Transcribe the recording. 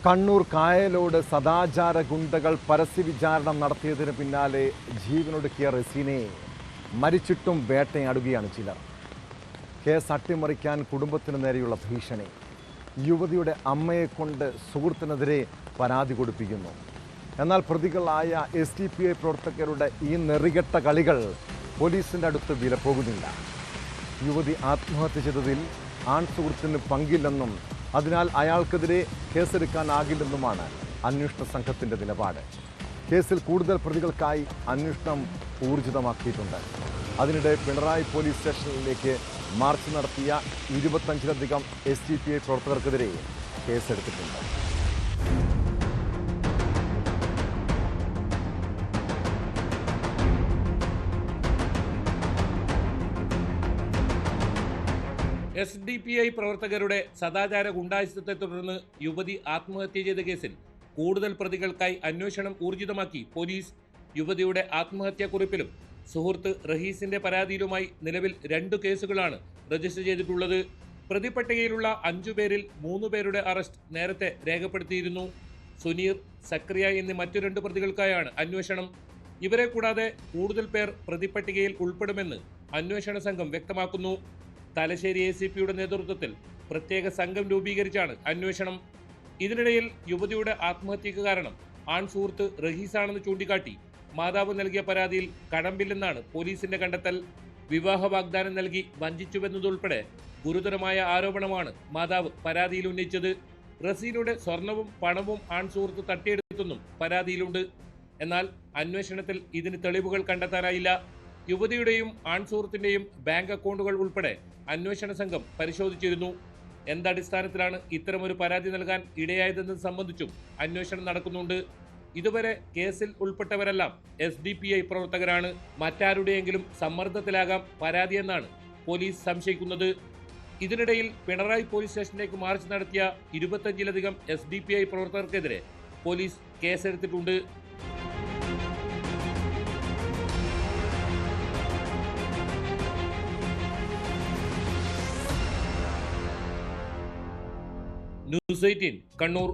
കണ്ണൂർ കായലോട് സദാചാര ഗുണ്ടകൾ പരസ്യവിചാരണ നടത്തിയതിന് പിന്നാലെ ജീവനൊടുക്കിയ റസീനെ മരിച്ചിട്ടും വേട്ടയാടുകയാണ് ചിലർ. കേസ് അട്ടിമറിക്കാൻ കുടുംബത്തിന് നേരെയുള്ള ഭീഷണി. യുവതിയുടെ അമ്മയെക്കൊണ്ട് സുഹൃത്തിനെതിരെ പരാതി കൊടുപ്പിക്കുന്നു. എന്നാൽ പ്രതികളായ SDPI പ്രവർത്തകരുടെ ഈ നെറികെട്ട കളികൾ പോലീസിൻ്റെ അടുത്ത് വിലപ്പോകുന്നില്ല. യുവതി ആത്മഹത്യ ചെയ്തതിൽ ആൺ സുഹൃത്തിന് പങ്കില്ലെന്നും അതിനാൽ അയാൾക്കെതിരെ കേസെടുക്കാനാകില്ലെന്നുമാണ് അന്വേഷണ സംഘത്തിൻ്റെ നിലപാട്. കേസിൽ കൂടുതൽ പ്രതികൾക്കായി അന്വേഷണം ഊർജിതമാക്കിയിട്ടുണ്ട്. അതിനിടെ പിണറായി പോലീസ് സ്റ്റേഷനിലേക്ക് മാർച്ച് നടത്തിയ 25ലധികം SDPI പ്രവർത്തകർക്കെതിരെ കേസെടുത്തിട്ടുണ്ട്. SDPI പ്രവർത്തകരുടെ സദാചാര ഗുണ്ടായിസത്തെ തുടർന്ന് യുവതി ആത്മഹത്യ ചെയ്ത കേസിൽ കൂടുതൽ പ്രതികൾക്കായി അന്വേഷണം ഊർജിതമാക്കി പോലീസ്. യുവതിയുടെ ആത്മഹത്യാക്കുറിപ്പിലും സുഹൃത്ത് റഹീസിന്റെ പരാതിയിലുമായി നിലവിൽ 2 കേസുകളാണ് രജിസ്റ്റർ ചെയ്തിട്ടുള്ളത്. പ്രതിപട്ടികയിലുള്ള 5 പേരിൽ 3 പേരുടെ അറസ്റ്റ് നേരത്തെ രേഖപ്പെടുത്തിയിരുന്നു. സുനീർ, സക്രിയ എന്നീ മറ്റു 2 പ്രതികൾക്കായാണ് അന്വേഷണം. ഇവരെ കൂടാതെ കൂടുതൽ പേർ പ്രതിപട്ടികയിൽ ഉൾപ്പെടുമെന്ന് അന്വേഷണ സംഘം വ്യക്തമാക്കുന്നു. തലശ്ശേരി ACPയുടെ നേതൃത്വത്തിൽ പ്രത്യേക സംഘം രൂപീകരിച്ചാണ് അന്വേഷണം. ഇതിനിടയിൽ യുവതിയുടെ ആത്മഹത്യക്ക് കാരണം ആൺ സുഹൃത്ത് റഹീസാണെന്ന് ചൂണ്ടിക്കാട്ടി മാതാവ് നൽകിയ പരാതിയിൽ കടമ്പില്ലെന്നാണ് പോലീസിന്റെ കണ്ടെത്തൽ. വിവാഹ വാഗ്ദാനം നൽകി വഞ്ചിച്ചുവെന്നതുൾപ്പെടെ ഗുരുതരമായ ആരോപണമാണ് മാതാവ് പരാതിയിൽ ഉന്നയിച്ചത്. റസീനയുടെ സ്വർണവും പണവും ആൺ സുഹൃത്ത് തട്ടിയെടുത്തെന്നും പരാതിയിലുണ്ട്. എന്നാൽ അന്വേഷണത്തിൽ ഇതിന് തെളിവുകൾ കണ്ടെത്താനായില്ല. യുവതിയുടെയും ആൺ സുഹൃത്തിന്റെയും ബാങ്ക് അക്കൗണ്ടുകൾ ഉൾപ്പെടെ അന്വേഷണ സംഘം പരിശോധിച്ചിരുന്നു. എന്തടിസ്ഥാനത്തിലാണ് ഇത്തരമൊരു പരാതി നൽകാൻ ഇടയായതെന്നത് സംബന്ധിച്ചും അന്വേഷണം നടക്കുന്നുണ്ട്. ഇതുവരെ കേസിൽ ഉൾപ്പെട്ടവരെല്ലാം SDPI പ്രവർത്തകരാണ്. മറ്റാരുടെയെങ്കിലും സമ്മർദ്ദത്തിലാകാം പരാതിയെന്നാണ് പോലീസ് സംശയിക്കുന്നത്. ഇതിനിടയിൽ പിണറായി പോലീസ് സ്റ്റേഷനിലേക്ക് മാർച്ച് നടത്തിയ 25ലധികം SDPI പ്രവർത്തകർക്കെതിരെ പോലീസ് കേസെടുത്തിട്ടുണ്ട്. ന്യൂസ് 18 കണ്ണൂർ.